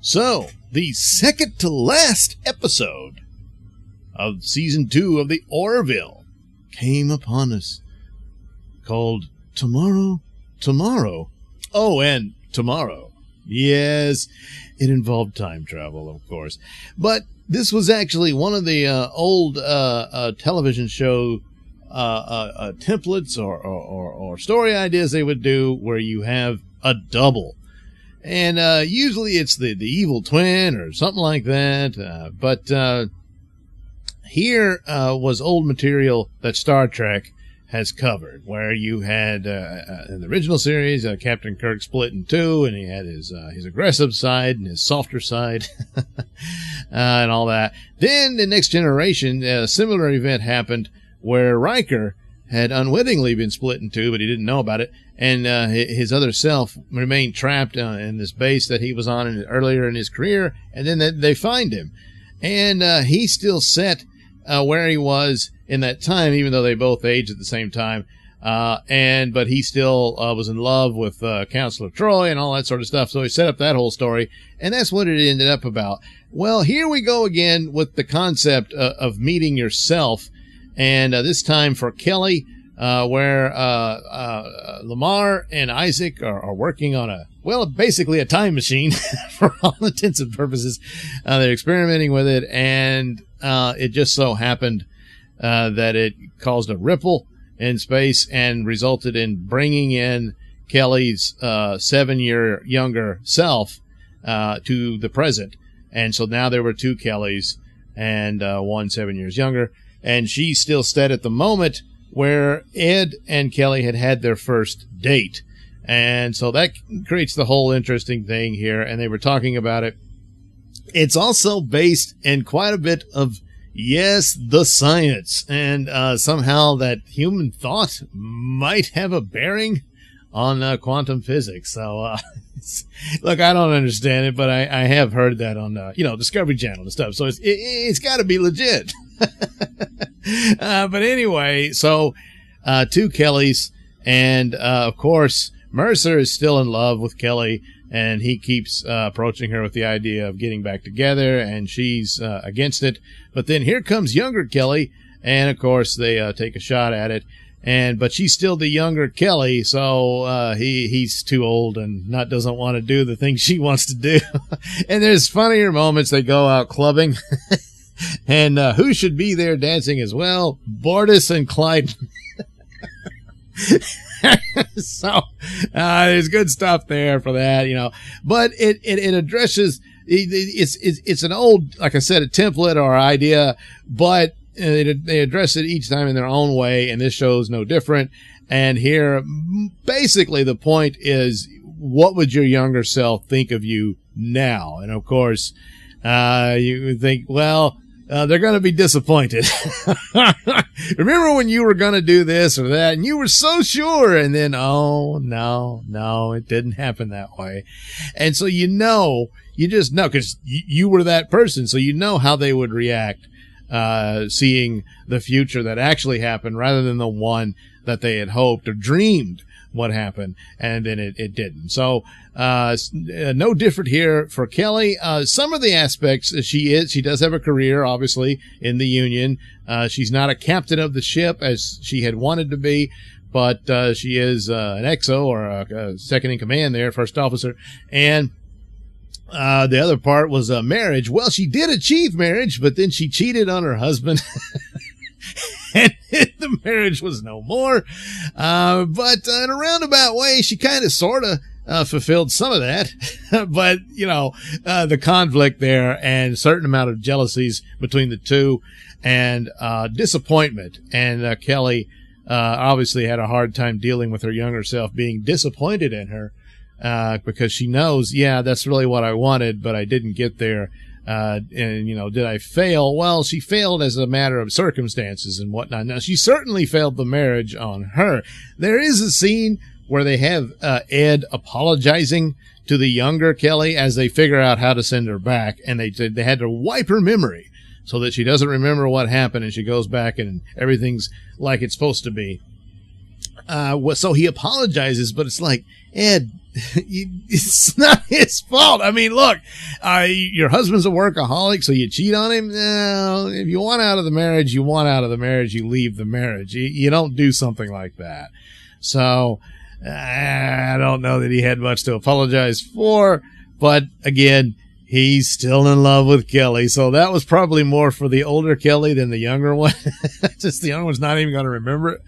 So, the second to last episode of Season 2 of the Orville came upon us, called Tomorrow. Oh, and tomorrow. Yes, it involved time travel, of course. But this was actually one of the old television show templates or story ideas they would do where you have a double. And usually it's the evil twin or something like that. But here was old material that Star Trek has covered, where you had in the original series Captain Kirk split in two, and he had his aggressive side and his softer side and all that. Then the Next Generation, a similar event happened where Riker had unwittingly been split in two, but he didn't know about it, and his other self remained trapped in this base that he was on earlier in his career, and then they find him, and he's still set where he was in that time, even though they both aged at the same time, but he still was in love with Counselor Troy and all that sort of stuff, so he set up that whole story, and that's what it ended up about. Well, here we go again with the concept of meeting yourself. And this time for Kelly, where Lamar and Isaac are working on basically a time machine for all intents and purposes. They're experimenting with it, and it just so happened that it caused a ripple in space and resulted in bringing in Kelly's 7-year younger self to the present. And so now there were two Kellys and one 7 years younger. And she's still set at the moment where Ed and Kelly had their first date. And so that creates the whole interesting thing here. And they were talking about it. It's also based in quite a bit of, yes, the science. And somehow that human thought might have a bearing on quantum physics. So, look, I don't understand it, but I have heard that on, Discovery Channel and stuff. So it's got to be legit. But anyway, so two Kellys, and of course Mercer is still in love with Kelly, and he keeps approaching her with the idea of getting back together, and she's against it. But then here comes younger Kelly, and of course they take a shot at it, but she's still the younger Kelly, so he's too old and doesn't want to do the things she wants to do. And there's funnier moments. They go out clubbing. And who should be there dancing as well? Bortus and Clyde. So there's good stuff there for that, But it addresses it's an old, like I said, a template or idea, but they address it each time in their own way, and this show is no different. And here, basically, the point is, what would your younger self think of you now? And of course, you would think, well, they're going to be disappointed. Remember when you were going to do this or that, and you were so sure, and then, oh, no, it didn't happen that way. And so you just know, because you were that person, so you know how they would react, seeing the future that actually happened rather than the one that they had hoped or dreamed what happened, and then it didn't. So no different here for Kelly. Some of the aspects she does have a career, obviously, in the Union. She's not a captain of the ship as she had wanted to be, but she is an XO, or a second in command there, first officer. And the other part was marriage. Well, she did achieve marriage, but then she cheated on her husband. And the marriage was no more. But in a roundabout way, she kind of sort of fulfilled some of that. But, the conflict there and certain amount of jealousies between the two, and disappointment. And Kelly obviously had a hard time dealing with her younger self being disappointed in her, because she knows, yeah, that's really what I wanted, but I didn't get there. Did I fail? Well, she failed as a matter of circumstances and whatnot. Now, she certainly failed the marriage on her. There is a scene where they have Ed apologizing to the younger Kelly as they figure out how to send her back, and they had to wipe her memory so that she doesn't remember what happened, and she goes back and everything's like it's supposed to be. So he apologizes, but it's like, Ed, it's not his fault. I mean, look, your husband's a workaholic, so you cheat on him. No, if you want out of the marriage, you want out of the marriage. You leave the marriage. You don't do something like that. So I don't know that he had much to apologize for. But again, he's still in love with Kelly. So that was probably more for the older Kelly than the younger one. Just the younger one's not even going to remember it.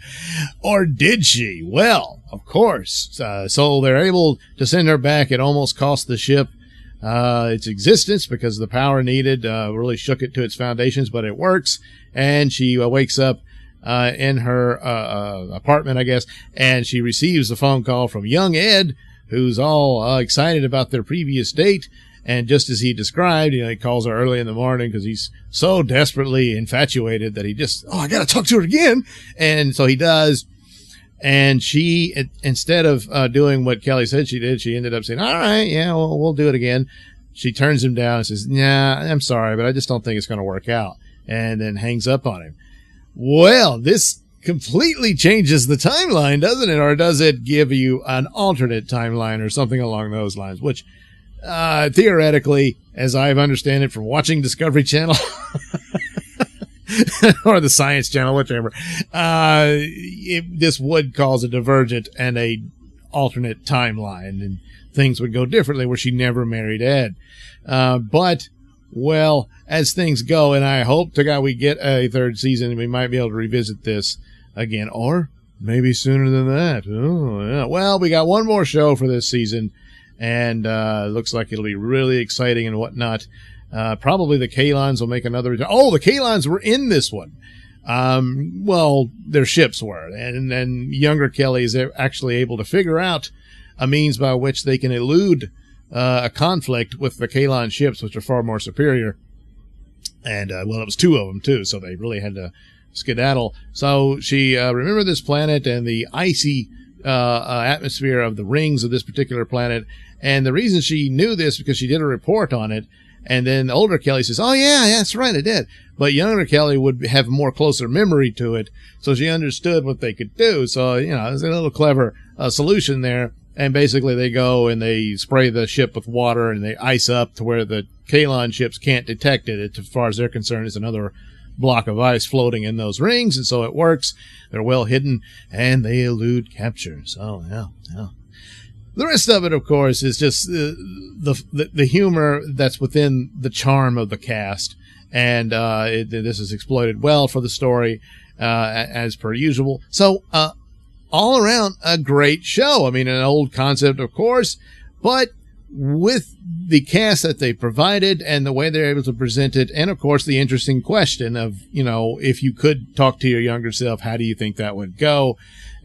Or did she? Well, of course. So they're able to send her back. It almost cost the ship its existence because the power needed really shook it to its foundations, but it works. And she wakes up in her apartment, I guess, and she receives a phone call from young Ed, who's all excited about their previous date. And just as he described, he calls her early in the morning because he's so desperately infatuated that he just, I got to talk to her again. And so he does. And she, instead of doing what Kelly said she did, she ended up saying, all right, yeah, well, we'll do it again. She turns him down and says, nah, I'm sorry, but I just don't think it's going to work out. And then hangs up on him. Well, this completely changes the timeline, doesn't it? Or does it give you an alternate timeline or something along those lines, which theoretically, as I understand it from watching Discovery Channel or the Science Channel, whichever, this would cause a divergent and a alternate timeline, and things would go differently where she never married Ed. But, well, as things go, and I hope to God we get a third season and we might be able to revisit this again, or maybe sooner than that. Oh, yeah. Well, we got one more show for this season. And looks like it'll be really exciting and whatnot. Probably the Kalons will make another. Oh, the Kalons were in this one. Well, their ships were. And then younger Kelly is actually able to figure out a means by which they can elude a conflict with the Kalon ships, which are far more superior. And, well, it was two of them, too, so they really had to skedaddle. So she remembered this planet and the icy atmosphere of the rings of this particular planet. And the reason she knew this because she did a report on it. And then the older Kelly says, oh, yeah, that's right, I did. But younger Kelly would have more closer memory to it. So she understood what they could do. So, there's a little clever solution there. And basically they go and they spray the ship with water and they ice up to where the Kalon ships can't detect it. As far as they're concerned, it's another block of ice floating in those rings. And so it works. They're well hidden and they elude capture. So, yeah. The rest of it, of course, is just the humor that's within the charm of the cast. And this is exploited well for the story, as per usual. So, all around, a great show. I mean, an old concept, of course, but with the cast that they provided and the way they're able to present it, and, of course, the interesting question of, if you could talk to your younger self, how do you think that would go?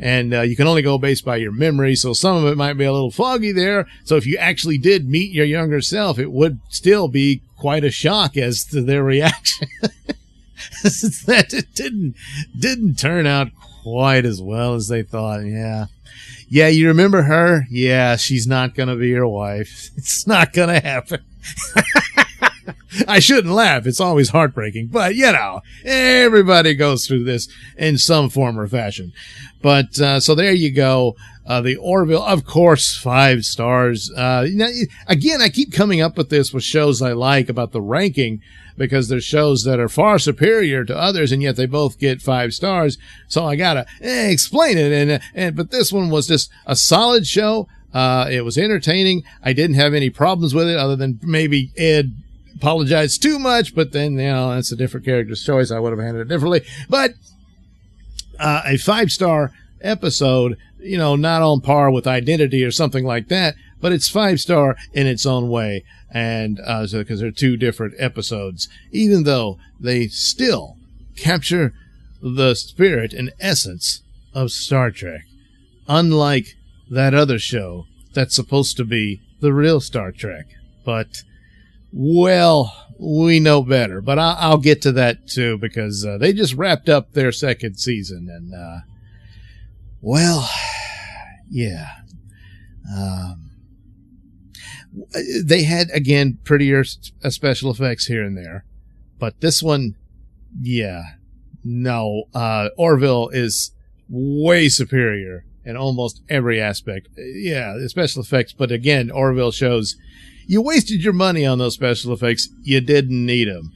And you can only go based by your memory, so some of it might be a little foggy there. So if you actually did meet your younger self, it would still be quite a shock as to their reaction. That it didn't turn out quite as well as they thought. Yeah, you remember her? Yeah, she's not going to be your wife. It's not going to happen. I shouldn't laugh. It's always heartbreaking. But, everybody goes through this in some form or fashion. But, so there you go. The Orville, of course, 5 stars. Again, I keep coming up with this with shows I like about the ranking because there's shows that are far superior to others, and yet they both get 5 stars. So I gotta explain it. But this one was just a solid show. It was entertaining. I didn't have any problems with it other than maybe Ed apologized too much, but then, that's a different character's choice. I would have handled it differently. But a 5-star episode, not on par with Identity or something like that, but it's 5-star in its own way. And so because they're 2 different episodes, even though they still capture the spirit and essence of Star Trek, unlike that other show that's supposed to be the real Star Trek. But, well, we know better. But I'll get to that, too, because they just wrapped up their 2nd season. And, well, yeah. They had, again, prettier special effects here and there. But this one, yeah. No, Orville is way superior in almost every aspect. Yeah, the special effects, but again, Orville shows you wasted your money on those special effects. You didn't need them.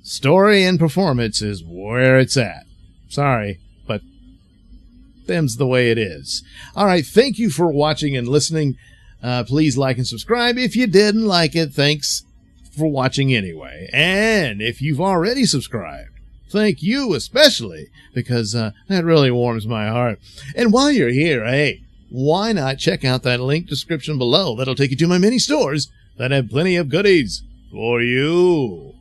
Story and performance is where it's at. Sorry, but them's the way it is. All right, thank you for watching and listening. Please like and subscribe. If you didn't like it, thanks for watching anyway. And if you've already subscribed, thank you especially, because that really warms my heart. And while you're here, hey, why not check out that link description below? That'll take you to my many stores that have plenty of goodies for you.